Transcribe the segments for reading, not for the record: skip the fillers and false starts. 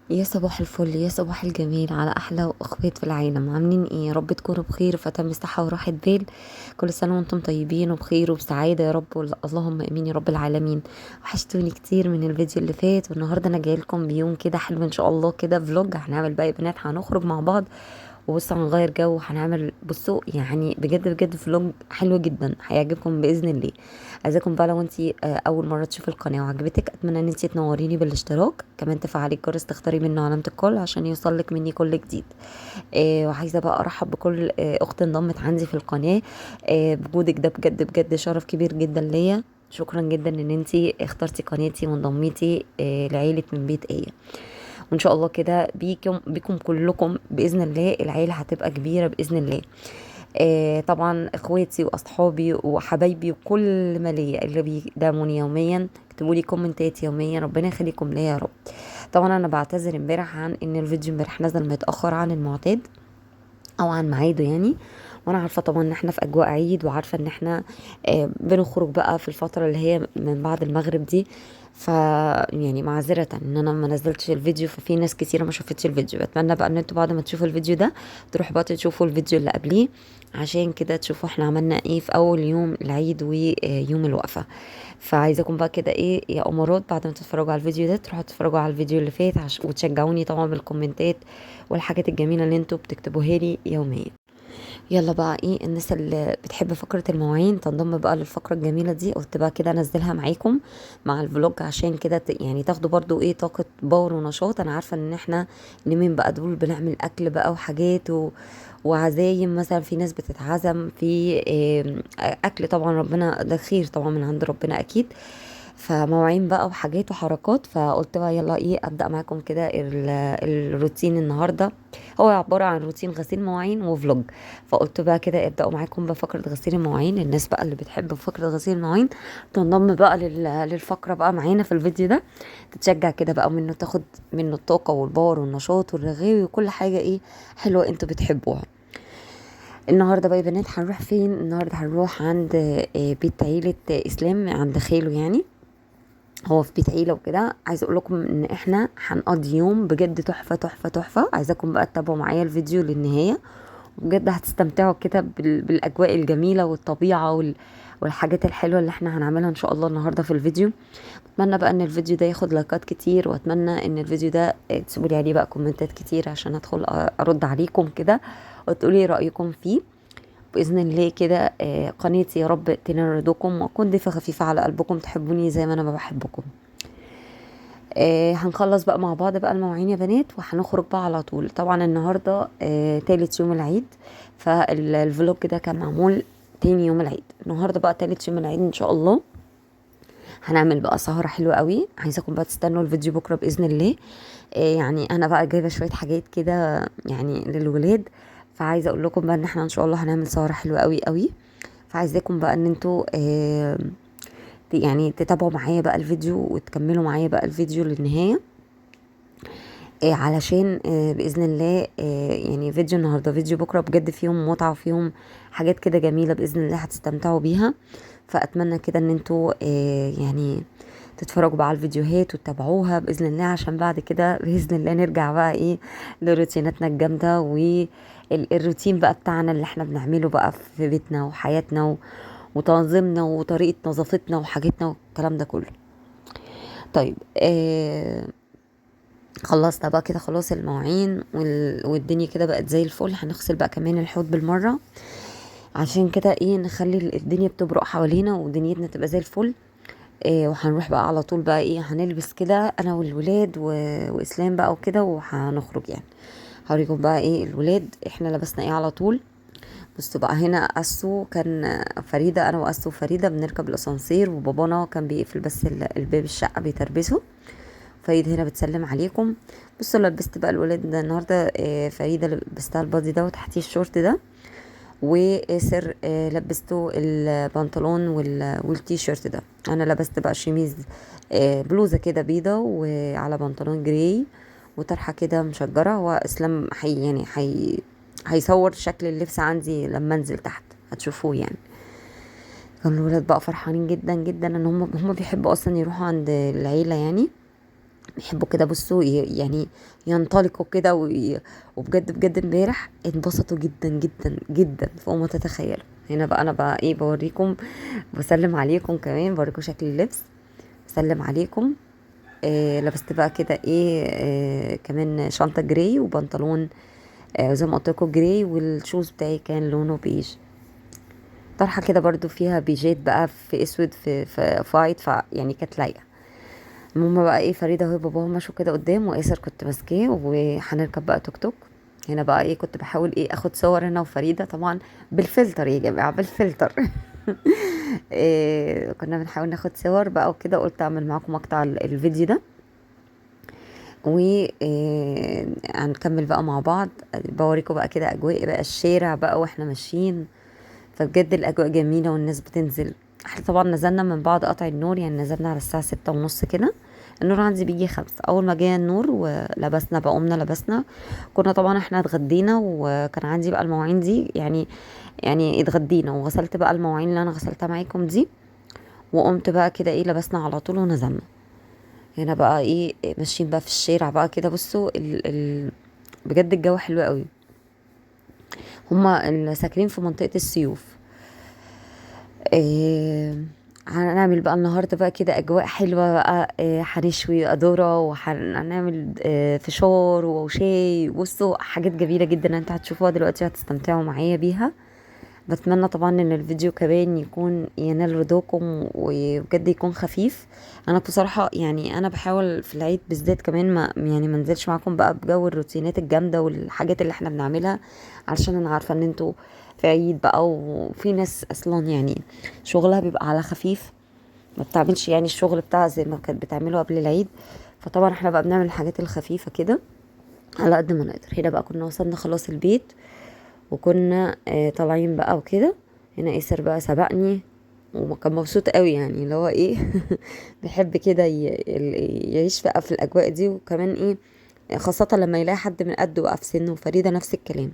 يا صباح الفل، يا صباح الجميل على احلى اخوات في العالم. عاملين ايه؟ يا رب تكونوا بخير فتم صحه وراحه بال. كل سنه وانتم طيبين وبخير وبسعاده يا رب، اللهم امين يا رب العالمين. وحشتوني كتير من الفيديو اللي فات، والنهارده انا جاي لكم بيوم كده حلو ان شاء الله، كده فلوج هنعمل بقى يا بنات، هنخرج مع بعض وبصوا هنغير جو، هنعمل بصوا يعني بجد بجد فلوج حلو جدا هيعجبكم باذن الله. عايزاكم بقى لو انتي اول مره تشوفي القناه وعجبتك، اتمنى ان انتي تنوريني بالاشتراك، كمان تفعلي الجرس تختاري منه علامه الكل عشان يوصلك مني كل جديد. وعايزه بقى ارحب بكل اخت انضمت عندي في القناه. بوجودك ده بجد بجد شرف كبير جدا ليا. شكرا جدا ان انتي اخترتي قناتي وانضميتي لعيله من بيت ايه. وان شاء الله كده بيكم كلكم باذن الله، العيله هتبقى كبيره باذن الله. طبعا اخواتي واصحابي وحبايبي وكل ما ليا اللي بيدعموني يوميا، اكتبوا لي كومنتات يوميا، ربنا يخليكم ليا يا رب. طبعا انا بعتذر امبارح عن ان الفيديو امبارح نزل متاخر عن المعتاد او عن ميعاده يعني. وانا عارفه طبعا ان احنا في اجواء عيد، وعارفه ان احنا بنخرج بقى في الفتره اللي هي من بعد المغرب دي. ف يعني معذره ان انا ما نزلتش الفيديو، ففي ناس كتيره ما شافتش الفيديو. اتمنى بقى ان انتوا بعد ما تشوفوا الفيديو ده تروحوا بقى تشوفوا الفيديو اللي قبليه، عشان كده تشوفوا احنا عملنا ايه في اول يوم العيد ويوم الوقفه. فعايزاكم بقى كده ايه يا امارات، بعد ما تتفرجوا على الفيديو ده تروحوا تتفرجوا على الفيديو اللي فات وتشجعوني طبعا بالكومنتات والحاجات الجميله اللي انتوا بتكتبوها لي يوميا. يلا بقى ايه الناس اللي بتحب فقرة المواعين تنضم بقى للفقرة الجميلة دي، قلت بقى كده انزلها معاكم مع الفلوج، عشان كده يعني تاخدوا برضو ايه طاقة باور ونشاط. انا عارفة ان احنا اليومين بقى دول بنعمل اكل بقى وحاجات وعزايم، مثلا في ناس بتتعزم في إيه اكل، طبعا ربنا ده خير طبعا من عند ربنا اكيد. فمواعين بقى وحاجات وحركات، فقلت بقى يلا ايه ابدا معاكم كده الروتين النهارده. هو عباره عن روتين غسيل مواعين وفلوج. فقلت بقى كده ابداوا معاكم بفقره غسيل المواعين. الناس بقى اللي بتحب فقره غسيل المواعين تنضم بقى للفقره بقى معانا في الفيديو ده، تتشجع كده بقى منه، تاخد منه الطاقه والباور والنشاط والرغاوي وكل حاجه ايه حلوه انتوا بتحبوها. النهارده بقى يا بنات هنروح فين؟ النهارده هنروح عند بيت عيله اسلام، عند خاله يعني. هو في بيت عيله وكده. عايزه اقول لكم ان احنا هنقضي يوم بجد تحفه تحفه تحفه. عايزاكم بقى تتابعوا معايا الفيديو للنهايه، بجد هتستمتعوا كده بالاجواء الجميله والطبيعه والحاجات الحلوه اللي احنا هنعملها ان شاء الله النهارده في الفيديو. اتمنى بقى ان الفيديو ده ياخد لايكات كتير، واتمنى ان الفيديو ده تسيبوا لي عليه بقى كومنتات كتير عشان ادخل ارد عليكم كده وتقولي رايكم فيه باذن الله كده. قناتي يا رب تنال رضاكم واكون ضيفه خفيفه على قلبكم، تحبوني زي ما انا ما بحبكم. هنخلص بقى مع بعض بقى المواعين يا بنات، وهنخرج بقى على طول. طبعا النهارده تالت يوم العيد، فالفلوج ده كان معمول تاني يوم العيد. النهارده بقى تالت يوم العيد ان شاء الله. هنعمل بقى سهرة حلوة قوي، عايزاكم بقى تستنوا الفيديو بكرة بإذن الله. يعني انا بقى جايبة شوية حاجات كده يعني للولاد، فعايزة اقول لكم بقى ان احنا ان شاء الله هنعمل سهرة حلوة قوي قوي. فعايزاكم بقى ان انتوا يعني تتابعوا معايا بقى الفيديو وتكملوا معايا بقى الفيديو للنهاية. علشان بإذن الله يعني فيديو النهاردة فيديو بكرة بجد فيهم متعة وفيهم حاجات كده جميلة بإذن الله هتستمتعوا بيها. فأتمنى كده ان انتوا يعني تتفرجوا بقى على الفيديوهات وتتابعوها بإذن الله، عشان بعد كده بإذن الله نرجع بقى ايه لروتيناتنا الجامدة والروتين بقى بتاعنا اللي احنا بنعمله بقى في بيتنا وحياتنا وتنظيمنا وطريقة نظافتنا وحاجتنا والكلام ده كله. طيب خلصنا بقى كده خلاص المواعين والدنيا كده بقت زي الفل. هنغسل بقى كمان الحوض بالمرة، عشان كده ايه نخلي الدنيا بتبرق حوالينا ودنيتنا تبقى زي الفل. وهنروح بقى على طول بقى ايه هنلبس كده انا والولاد واسلام بقى وكده وهنخرج يعني. هوريكم بقى ايه الولاد احنا لبسنا ايه على طول. بصوا بقى هنا اسو كان فريدة، انا واسو وفريدة بنركب الاسانسير، وبابانا كان بيقفل بس الباب الشقة بيتربسه. فريدة هنا بتسلم عليكم. بصوا لبست بقى الولاد ده النهارده. فريدة لبستها البادي ده وتحتيه الشورت ده، وياسر لبسته البنطلون والتي شيرت ده. انا لبست بقى شميز بلوزة كده بيضة وعلى بنطلون جراي وطرحة كده مشجرة. واسلام يعني هيصور شكل اللبس عندي لما انزل تحت هتشوفوه يعني. كانوا الولاد بقى فرحانين جدا جدا ان هم بيحبوا اصلا يروحوا عند العيلة يعني. بيحبوا كده بصوا يعني ينطلقوا كده وبجد بجد امبارح انبسطوا جدا جدا جدا فوق ما تتخيلوا. هنا بقى انا بقى ايه بوريكم، بسلم عليكم كمان، بوريكم شكل اللبس، بسلم عليكم. لبست بقى كده ايه كمان شنطة جراي وبنطلون زي ما قلت لكم جراي، والشوز بتاعي كان لونه بيج. طرحة كده برضو فيها بيجات بقى في اسود في فايت يعني كانت لايقة. المهم بقى ايه فريدة وهي باباها مشوا كده قدام، وآسر كنت ماسكاه وهنركب بقى توك توك. هنا بقى ايه كنت بحاول ايه اخد صور انا وفريدة طبعا بالفلتر يا جماعة بالفلتر. إيه كنا بنحاول ناخد صور بقى وكده، قلت اعمل معاكم مقطع الفيديو ده وهنكمل بقى مع بعض. بوريكم بقى كده اجواء بقى الشارع بقى واحنا ماشيين. فبجد الاجواء جميله والناس بتنزل. احنا طبعا نزلنا من بعد قطع النور، يعني نزلنا على الساعه 6:30 كده. النور عندي بيجي 5. اول ما جه النور ولبسنا بقى قمنا لبسنا. كنا طبعا احنا اتغدينا وكان عندي بقى المواعين دي يعني اتغدينا وغسلت بقى المواعين اللي انا غسلتها معاكم دي. وقمت بقى كده ايه لبسنا على طول ونزلنا. هنا بقى ايه ماشيين بقى في الشارع بقى كده بصوا بجد الجو حلو قوي. هما اللي ساكنين في منطقة السيوف. إيه هنعمل بقى النهاردة بقى كده أجواء حلوة بقى، هنشوي ذرة وهنعمل فشار وشاي. بصوا حاجات جميلة جدا انت هتشوفوها دلوقتي هتستمتعوا معايا بيها. بتمنى طبعا ان الفيديو كمان يكون ينال رضاكم وبجد يكون خفيف. انا بصراحة يعني انا بحاول في العيد بالذات كمان ما يعني ما انزلش معاكم بقى بجو الروتينات الجامدة والحاجات اللي احنا بنعملها، علشان انا عارفة ان انتوا في عيد بقى وفي ناس اصلا يعني شغلها بيبقى على خفيف، ما بتعملش يعني الشغل بتاعها زي ما كانت بتعمله قبل العيد. فطبعا احنا بقى بنعمل الحاجات الخفيفة كده على قد ما نقدر. هنا بقى كنا وصلنا خلاص البيت وكنا طالعين بقى وكده. هنا ياسر بقى سبقني وكان مبسوط قوي، يعني اللي هو ايه بيحب كده يعيش بقى في الاجواء دي. وكمان ايه خاصة لما يلاقي حد من قده بقى في سنه، وفريدة نفس الكلام.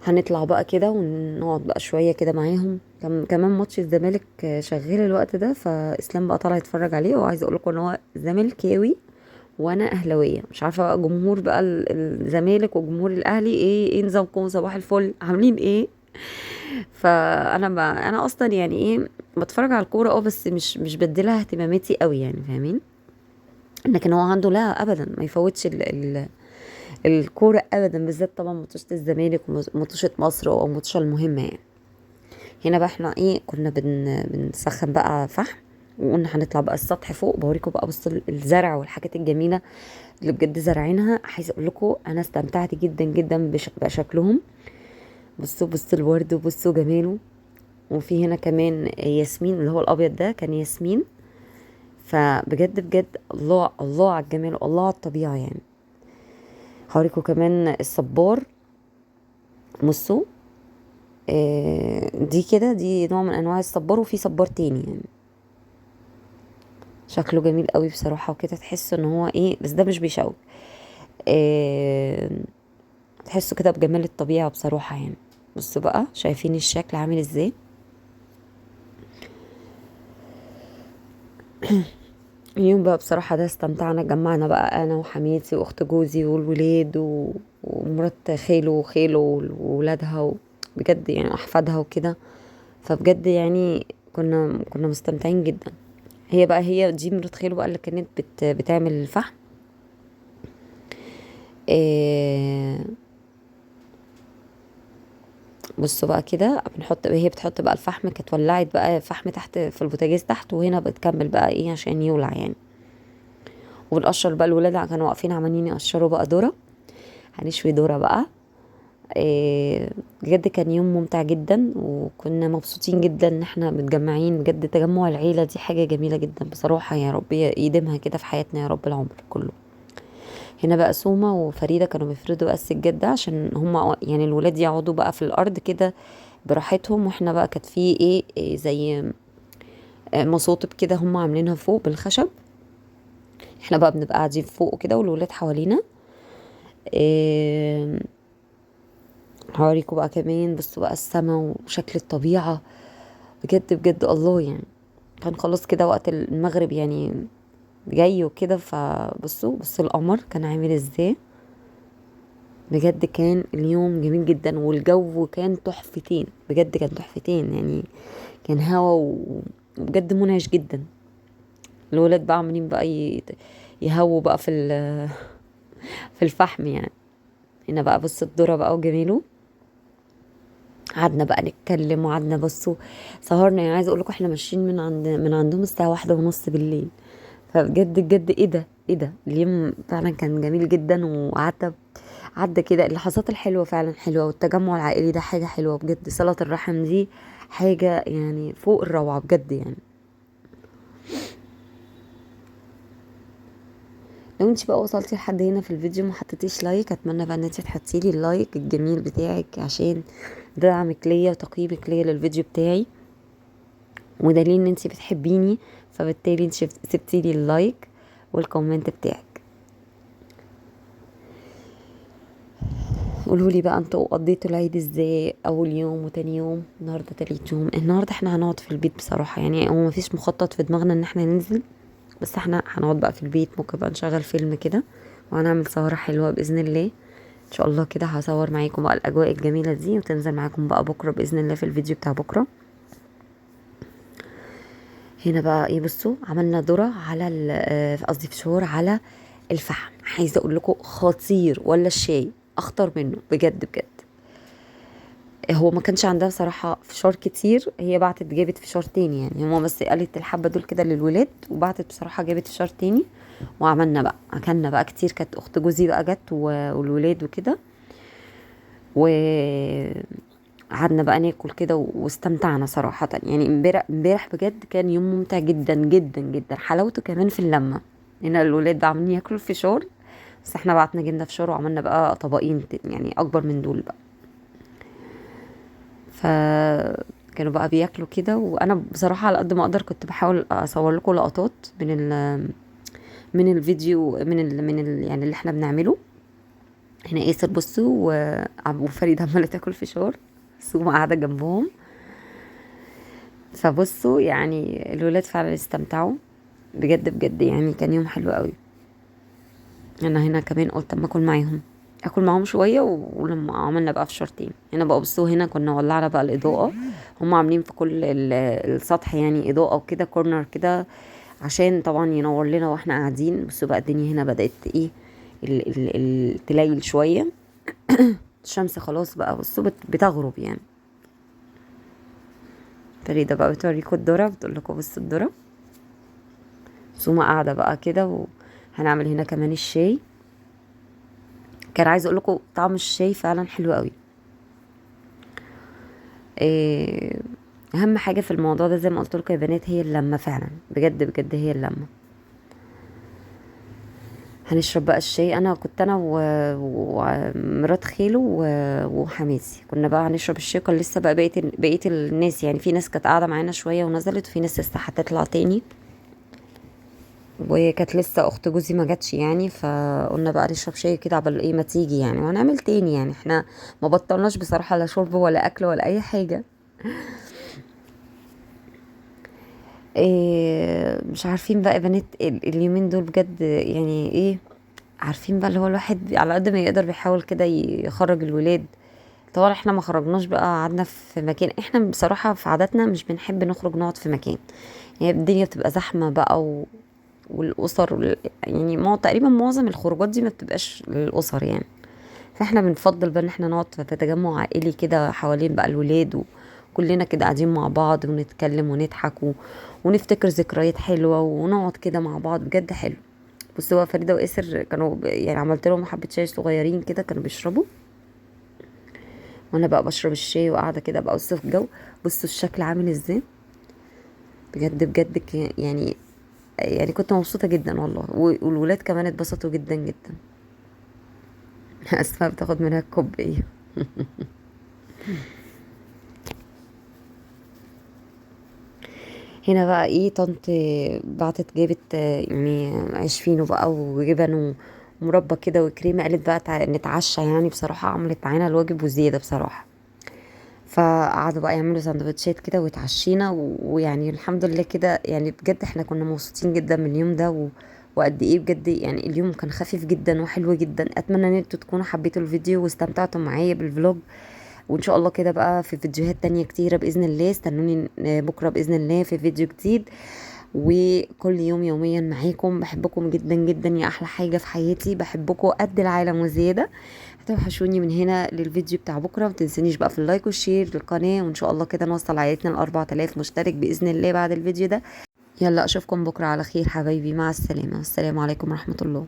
هنطلع بقى كده ونقعد بقى شوية كده معاهم. كمان ماتش الزمالك شغال الوقت ده، فاسلام بقى طالع يتفرج عليه. وعايزه اقول لكم ان هو زملكاوي وانا اهلاويه. مش عارفه بقى جمهور بقى الزمالك وجمهور الاهلي ايه نظامكم؟ صباح الفل عاملين ايه؟ فانا انا اصلا يعني ايه بتفرج على الكوره بس مش بديلها اهتماماتي قوي يعني فاهمين. لكن هو عنده لا ابدا ما يفوتش الكوره ابدا، بالذات طبعا ماتشات الزمالك وماتشات مصر او الماتشات المهمه يعني. هنا بقى احنا ايه كنا بنسخن بقى فحم، وقلنا هنطلع بقى السطح فوق. بوريكم بقى بص الزرع والحاجات الجميله اللي بجد زارعينها. عايزه اقول لكم انا استمتعت جدا جدا بشكلهم. بصوا الورد وبصوا جماله. وفي هنا كمان ياسمين اللي هو الابيض ده كان ياسمين. فبجد بجد الله الله على الجمال والله على الطبيعه يعني. هوريكم كمان الصبار. بصوا دي كده دي نوع من انواع الصبار، وفي صبار تاني يعني شكله جميل قوي بصراحه وكده. تحس ان هو ايه بس ده مش بيشوك. آه تحسوا كده بجمال الطبيعه بصراحه يعني. بصوا بقى شايفين الشكل عامل ازاي. اليوم بقى بصراحة ده استمتعنا، جمعنا بقى أنا وحماتي وأخت جوزي والولاد ومرات خاله وخاله وولادها بجد يعني أحفادها وكده. فبجد يعني كنا مستمتعين جدا. هي دي مرات خاله بقى اللي كانت بتعمل الفحم. إيه بصوا بقى كده هي بتحط بقى الفحم. كانت ولعت بقى فحم تحت في البوتاجاز تحت، وهنا بتكمل بقى ايه عشان يولع يعني. وبنقشر بقى الولاد كانوا واقفين عمالين يقشروا بقى ذرة. هنشوي ذرة بقى. إيه بجد كان يوم ممتع جدا وكنا مبسوطين جدا ان احنا متجمعين. بجد تجمع العيلة دي حاجة جميلة جدا بصراحة، يا رب يديمها كده في حياتنا يا رب العمر كله. هنا بقى سومة وفريدة كانوا بيفردوا بقى السجاد ده عشان هما يعني الولاد يقعدوا بقى في الارض كده براحتهم. واحنا بقى كانت في إيه زي مصاطب كده هما عاملينها فوق بالخشب. احنا بقى بنبقى قاعدين فوق كده والولاد حوالينا. إيه هوريكم بقى كمان بصوا بقى السما وشكل الطبيعة. بجد بجد الله يعني كان خلاص كده وقت المغرب يعني جاي وكده. بصوا القمر كان عامل ازاي. بجد كان اليوم جميل جدا، والجو كان تحفتين، بجد كان تحفتين يعني. كان هوا وبجد منعش جدا. الولاد بقى عاملين بقى يهووا بقى في الفحم يعني. هنا بقى بص الذرة بقى وجميله. قعدنا بقى نتكلم وقعدنا بصوا سهرنا يعني. عايزه اقول لكم احنا ماشيين من عندهم الساعه 1:30 بالليل. فبجد بجد ايه ده اليوم فعلا كان جميل جدا. وقعدت عدى كده اللحظات الحلوه فعلا حلوه، والتجمع العائلي ده حاجه حلوه بجد. صله الرحم دي حاجه يعني فوق الروعه بجد يعني. لو انت بقى وصلتي لحد هنا في الفيديو ما حطيتيش لايك، اتمنى بقى ان انت تحطي لي اللايك الجميل بتاعك، عشان دعمك ليا وتقييمك ليا للفيديو بتاعي، ودليل ان انت بتحبيني. فبالتالي انت سبتي لي اللايك والكومنت بتاعك. قولوا لي بقى انتوا قضيتوا العيد ازاي؟ اول يوم وتاني يوم، النهارده تالت يوم. النهارده احنا هنقعد في البيت بصراحه يعني. هو مفيش مخطط في دماغنا ان احنا ننزل، بس احنا هنقعد بقى في البيت. ممكن بقى نشغل فيلم كده وهنعمل سهره حلوه باذن الله. ان شاء الله كده هصور معاكم بقى الاجواء الجميله دي، وتنزل معاكم بقى بكره باذن الله في الفيديو بتاع بكره. هنا بقى ايه، بصوا عملنا ذرة على قصدي فشار على الفحم. عايزه اقول لكم خطير، ولا الشاي اخطر منه بجد بجد. هو ما كانش عندها بصراحه فشار كتير، هي بعتت جابت فشار تاني يعني. هما بس قالت الحبه دول كده للولاد، وبعتت بصراحه جابت فشار تاني. وعملنا بقى اكلنا بقى كتير. كانت اخت جوزي بقى جت والولاد وكده، وقعدنا بقى ناكل كده واستمتعنا صراحة يعني. امبارح بجد كان يوم ممتع جدا جدا جدا. حلاوته كمان في اللمة. هنا الولاد بقى عاملين ياكلوا الفشار، بس احنا بعتنا جبنا فشار وعملنا بقى طبقين يعني اكبر من دول بقى. فكانوا بقى بياكلوا كده، وانا بصراحة على قد ما اقدر كنت بحاول اصور لكم لقطات من الفيديو يعني اللي احنا بنعمله. هنا ياسر بصوا وفريد عمالة تاكل فشار، سوما قاعدة جنبهم. فبصوا يعني الولاد فعلا استمتعوا بجد بجد يعني. كان يوم حلو قوي. انا هنا كمان قلت اما اكل معاهم شويه ولما عملنا بقى فشارتين. هنا بقى بصوا، هنا كنا ولعنا بقى الاضاءه. هم عاملين في كل السطح يعني اضاءه وكده، كورنر كده، عشان طبعا ينور لنا واحنا قاعدين. بصوا بقى الدنيا هنا بدات ايه تليل شويه. الشمس خلاص بقى بصوا بتغرب يعني. فريدة بقى بتوريكم الذرة، بتقول لكم بصوا الذرة. سوما قاعدة بقى كده. وهنعمل هنا كمان الشاي. كان عايزة اقول لكم طعم الشاي فعلا حلو قوي. إيه اهم حاجة في الموضوع ده زي ما قلت لكم يا بنات هي اللمة فعلا بجد بجد، هي اللمة. هنشرب بقى الشاي. انا ومرات خيلو وحماتي كنا بقى هنشرب الشاي. كان لسه بقى بقية الناس يعني. في ناس كانت قاعدة معانا شوية ونزلت، وفي ناس لسه هتطلع تاني. وكانت لسه اخت جوزي ما جاتش يعني. فقلنا بقى نشرب شاي كده عبال ايه ما تيجي يعني، وهنعمل تاني يعني. احنا ما بطلناش بصراحة، لا شرب ولا اكل ولا اي حاجة. إيه مش عارفين بقى يا بنات اليومين دول بجد يعني ايه. عارفين بقى اللي هو الواحد على قد ما يقدر بيحاول كده يخرج الولاد. طبعا احنا ما خرجناش بقى، قعدنا في مكان. احنا بصراحة في عاداتنا مش بنحب نخرج نقعد في مكان يعني. الدنيا بتبقى زحمة بقى والاسر يعني تقريبا معظم الخروجات دي ما بتبقاش للاسر يعني. فاحنا بنفضل بقى ان احنا نقعد في تجمع عائلي كده حوالين بقى الولاد، وكلنا كده قاعدين مع بعض ونتكلم ونضحك ونفتكر ذكريات حلوة ونقعد كده مع بعض بجد حلو. بصوا بقى فريدة واسر كانوا يعني عملت لهم حبة شاي صغيرين كده كانوا بيشربوا، وانا بقى بشرب الشاي وقاعدة كده بقى بصوا في الجو. بصوا الشكل عامل ازاي بجد بجد يعني كنت مبسوطة جدا والله. والولاد كمان اتبسطوا جدا جدا. اسماء بتاخد منها الكوب ايه. هنا بقى ايه طنط بعتت جابت يعني عيش فينو بقى وجبن ومربى كده وكريمه. قالت بقى نتعشى يعني. بصراحه عملت معانا الواجب وزياده بصراحه. فقعدوا بقى يعملوا سندوتشات كده واتعشينا ويعني الحمد لله كده، يعني بجد احنا كنا مبسوطين جدا من اليوم ده وقد ايه بجد يعني اليوم كان خفيف جدا وحلو جدا. اتمنى ان انتوا تكونوا حبيتوا الفيديو واستمتعتوا معايا بالفلوج، وان شاء الله كده بقى في فيديوهات تانية كتيرة بإذن الله. استنوني بكرة بإذن الله في فيديو جديد، وكل يوم يوميا معاكم. بحبكم جدا جدا يا احلى حاجة في حياتي، بحبكم قد العالم وزيادة. هتوحشوني من هنا للفيديو بتاع بكرة. متنسونيش بقى في اللايك والشير للقناة، وان شاء الله كده نوصل عائلتنا ل4000 مشترك بإذن الله بعد الفيديو ده. يلا اشوفكم بكرة على خير حبايبي، مع السلامة، والسلام عليكم ورحمة الله.